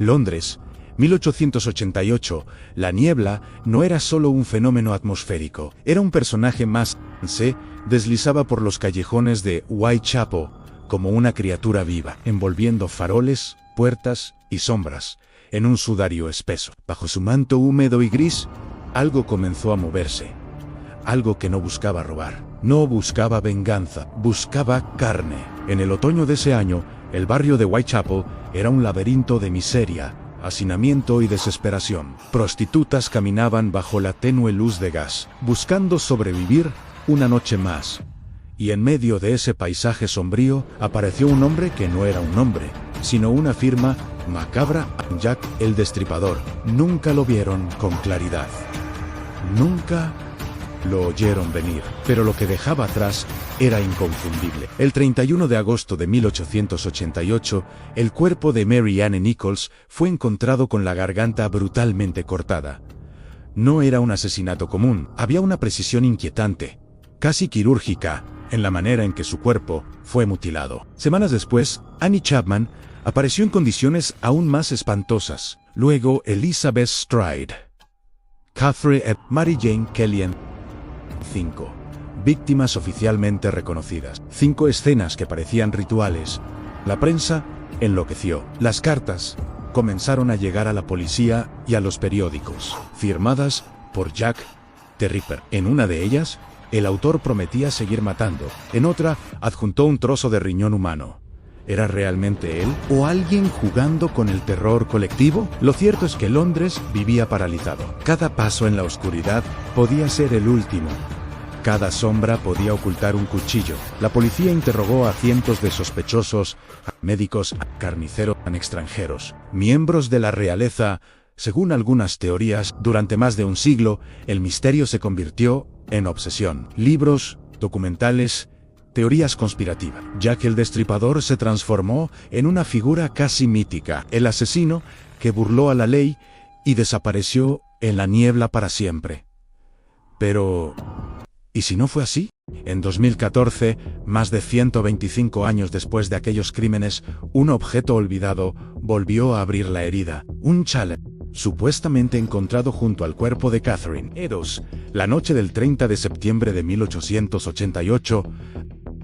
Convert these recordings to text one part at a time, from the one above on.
Londres, 1888, la niebla no era solo un fenómeno atmosférico, era un personaje más. Se deslizaba por los callejones de Whitechapel como una criatura viva, envolviendo faroles, puertas y sombras en un sudario espeso. Bajo su manto húmedo y gris, algo comenzó a moverse. Algo que no buscaba robar, no buscaba venganza, buscaba carne. En el otoño de ese año, el barrio de Whitechapel era un laberinto de miseria, hacinamiento y desesperación. Prostitutas caminaban bajo la tenue luz de gas, buscando sobrevivir una noche más. Y en medio de ese paisaje sombrío, apareció un hombre que no era un hombre, sino una firma macabra, Jack el Destripador. Nunca lo vieron con claridad. Nunca lo oyeron venir, pero lo que dejaba atrás era inconfundible. El 31 de agosto de 1888, el cuerpo de Mary Ann Nichols fue encontrado con la garganta brutalmente cortada. No era un asesinato común, había una precisión inquietante, casi quirúrgica, en la manera en que su cuerpo fue mutilado. Semanas después, Annie Chapman apareció en condiciones aún más espantosas. Luego, Elizabeth Stride, Catherine y Mary Jane Kellyan. 5 víctimas oficialmente reconocidas. 5 escenas que parecían rituales. La prensa enloqueció. Las cartas comenzaron a llegar a la policía y a los periódicos, firmadas por Jack the Ripper. En una de ellas, el autor prometía seguir matando. En otra, adjuntó un trozo de riñón humano. ¿Era realmente él? ¿O alguien jugando con el terror colectivo? Lo cierto es que Londres vivía paralizado. Cada paso en la oscuridad podía ser el último. Cada sombra podía ocultar un cuchillo. La policía interrogó a cientos de sospechosos, médicos, carniceros, extranjeros, miembros de la realeza. Según algunas teorías, durante más de un siglo, el misterio se convirtió en obsesión. Libros, documentales, teorías conspirativas. Jack el Destripador se transformó en una figura casi mítica, el asesino que burló a la ley y desapareció en la niebla para siempre. Pero ¿y si no fue así? En 2014, más de 125 años después de aquellos crímenes, un objeto olvidado volvió a abrir la herida. Un chal, supuestamente encontrado junto al cuerpo de Catherine Eddowes, la noche del 30 de septiembre de 1888.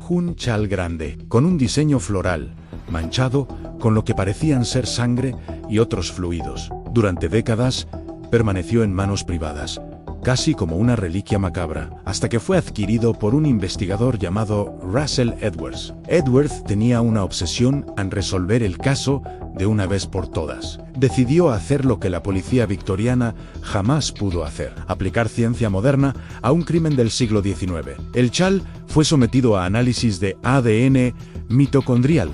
Un chal grande, con un diseño floral, manchado con lo que parecían ser sangre y otros fluidos. Durante décadas, permaneció en manos privadas, casi como una reliquia macabra, hasta que fue adquirido por un investigador llamado Russell Edwards. Edwards tenía una obsesión en resolver el caso de una vez por todas. Decidió hacer lo que la policía victoriana jamás pudo hacer: aplicar ciencia moderna a un crimen del siglo XIX. El chal fue sometido a análisis de ADN mitocondrial,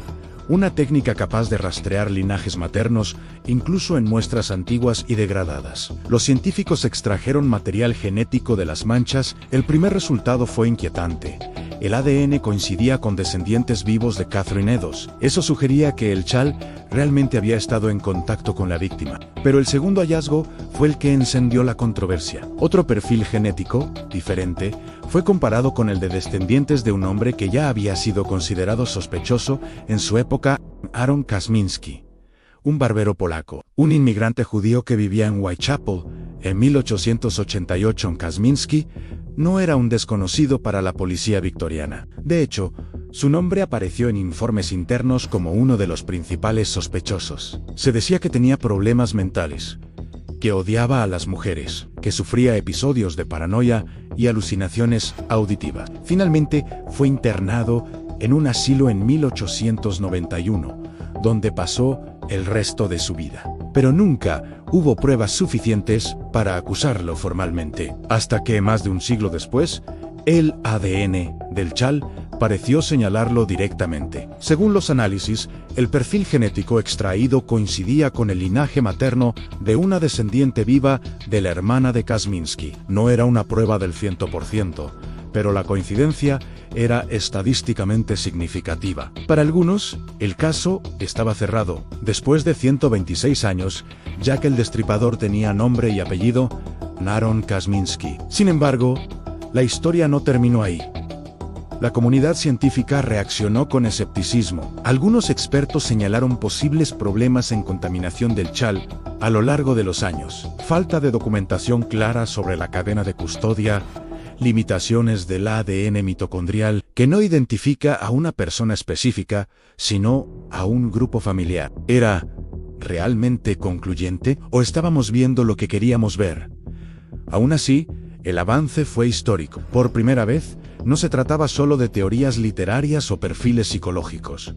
una técnica capaz de rastrear linajes maternos, incluso en muestras antiguas y degradadas. Los científicos extrajeron material genético de las manchas. El primer resultado fue inquietante. El ADN coincidía con descendientes vivos de Catherine Eddowes. Eso sugería que el chal realmente había estado en contacto con la víctima. Pero el segundo hallazgo fue el que encendió la controversia. Otro perfil genético, diferente, fue comparado con el de descendientes de un hombre que ya había sido considerado sospechoso en su época, Aaron Kazminski, un barbero polaco, un inmigrante judío que vivía en Whitechapel. En 1888, Kazminski no era un desconocido para la policía victoriana. De hecho, su nombre apareció en informes internos como uno de los principales sospechosos. Se decía que tenía problemas mentales, que odiaba a las mujeres, que sufría episodios de paranoia y alucinaciones auditivas. Finalmente, fue internado en un asilo en 1891, donde pasó el resto de su vida. Pero nunca hubo pruebas suficientes para acusarlo formalmente, hasta que, más de un siglo después, el ADN del chal pareció señalarlo directamente. Según los análisis, el perfil genético extraído coincidía con el linaje materno de una descendiente viva de la hermana de Kazminski. No era una prueba del 100%, pero la coincidencia era estadísticamente significativa. Para algunos, el caso estaba cerrado. Después de 126 años, Jack el Destripador tenía nombre y apellido: Aaron Kazminski. Sin embargo, la historia no terminó ahí. La comunidad científica reaccionó con escepticismo. Algunos expertos señalaron posibles problemas en contaminación del chal a lo largo de los años, falta de documentación clara sobre la cadena de custodia, limitaciones del ADN mitocondrial que no identifica a una persona específica, sino a un grupo familiar. ¿Era realmente concluyente o estábamos viendo lo que queríamos ver? Aún así, el avance fue histórico. Por primera vez, no se trataba solo de teorías literarias o perfiles psicológicos.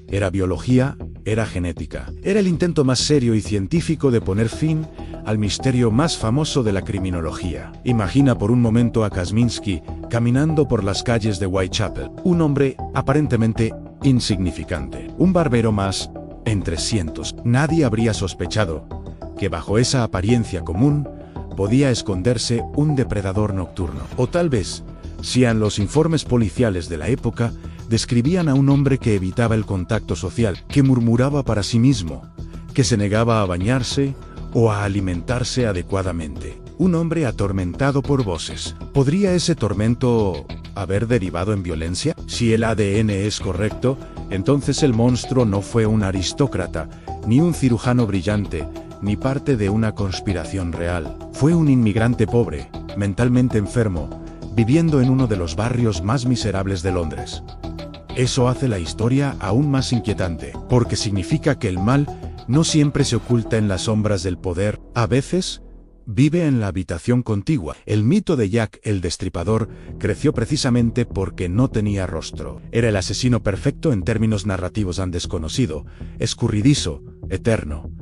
Era biología, era genética. Era el intento más serio y científico de poner fin al misterio más famoso de la criminología. Imagina por un momento a Kazminski caminando por las calles de Whitechapel, un hombre aparentemente insignificante, un barbero más entre cientos. Nadie habría sospechado que bajo esa apariencia común podía esconderse un depredador nocturno. O tal vez, sean los informes policiales de la época, describían a un hombre que evitaba el contacto social, que murmuraba para sí mismo, que se negaba a bañarse o a alimentarse adecuadamente. Un hombre atormentado por voces. ¿Podría ese tormento haber derivado en violencia? Si el ADN es correcto, entonces el monstruo no fue un aristócrata, ni un cirujano brillante, ni parte de una conspiración real. Fue un inmigrante pobre, mentalmente enfermo, viviendo en uno de los barrios más miserables de Londres. Eso hace la historia aún más inquietante, porque significa que el mal no siempre se oculta en las sombras del poder, a veces vive en la habitación contigua. El mito de Jack el Destripador creció precisamente porque no tenía rostro. Era el asesino perfecto en términos narrativos han desconocido, escurridizo, eterno.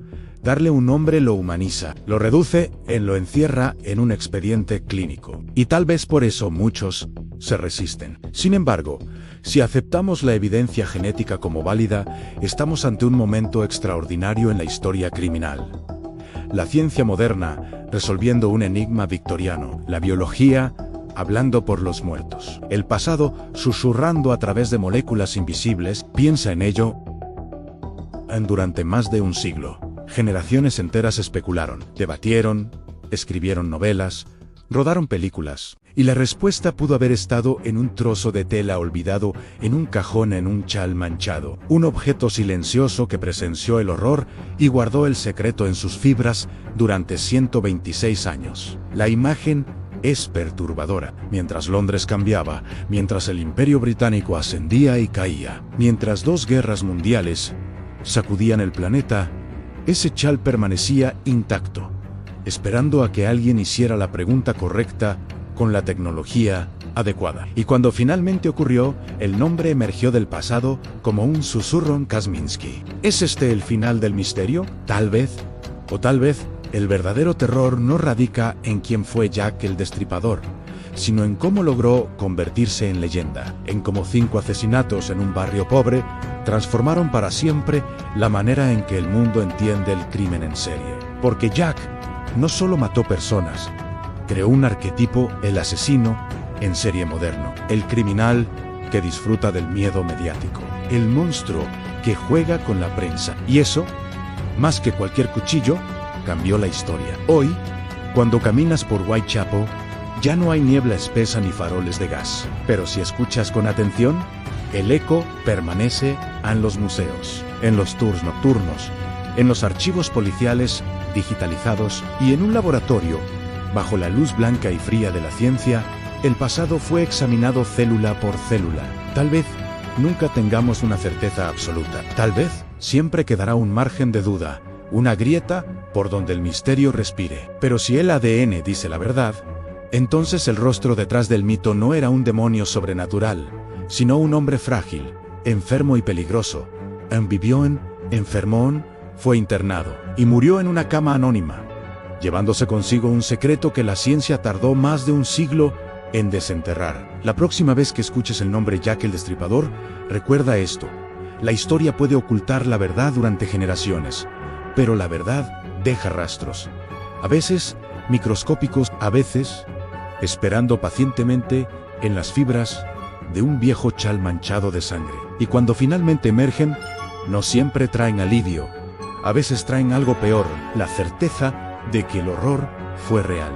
Darle un nombre lo humaniza, lo reduce, lo encierra en un expediente clínico. Y tal vez por eso muchos se resisten. Sin embargo, si aceptamos la evidencia genética como válida, estamos ante un momento extraordinario en la historia criminal. La ciencia moderna, resolviendo un enigma victoriano. La biología, hablando por los muertos. El pasado, susurrando a través de moléculas invisibles, piensa en ello durante más de un siglo. Generaciones enteras especularon, debatieron, escribieron novelas, rodaron películas, y la respuesta pudo haber estado en un trozo de tela olvidado, en un cajón en un chal manchado, un objeto silencioso que presenció el horror y guardó el secreto en sus fibras durante 126 años. La imagen es perturbadora. Mientras Londres cambiaba, mientras el Imperio Británico ascendía y caía, mientras dos guerras mundiales sacudían el planeta, ese chal permanecía intacto, esperando a que alguien hiciera la pregunta correcta con la tecnología adecuada. Y cuando finalmente ocurrió, el nombre emergió del pasado como un susurro en Kazminski. ¿Es este el final del misterio? Tal vez, o tal vez, el verdadero terror no radica en quién fue Jack el Destripador, sino en cómo logró convertirse en leyenda, en cómo 5 asesinatos en un barrio pobre transformaron para siempre la manera en que el mundo entiende el crimen en serie. Porque Jack no solo mató personas, creó un arquetipo, el asesino en serie moderno, el criminal que disfruta del miedo mediático, el monstruo que juega con la prensa. Y eso, más que cualquier cuchillo, cambió la historia. Hoy, cuando caminas por Whitechapel, ya no hay niebla espesa ni faroles de gas. Pero si escuchas con atención, el eco permanece en los museos, en los tours nocturnos, en los archivos policiales digitalizados y en un laboratorio, bajo la luz blanca y fría de la ciencia, el pasado fue examinado célula por célula. Tal vez nunca tengamos una certeza absoluta. Tal vez siempre quedará un margen de duda, una grieta por donde el misterio respire. Pero si el ADN dice la verdad, entonces el rostro detrás del mito no era un demonio sobrenatural, sino un hombre frágil, enfermo y peligroso. Vivió enfermó, fue internado y murió en una cama anónima, llevándose consigo un secreto que la ciencia tardó más de un siglo en desenterrar. La próxima vez que escuches el nombre Jack el Destripador, recuerda esto: la historia puede ocultar la verdad durante generaciones, pero la verdad deja rastros, a veces microscópicos, a veces esperando pacientemente en las fibras de un viejo chal manchado de sangre. Y cuando finalmente emergen, no siempre traen alivio, a veces traen algo peor, la certeza de que el horror fue real.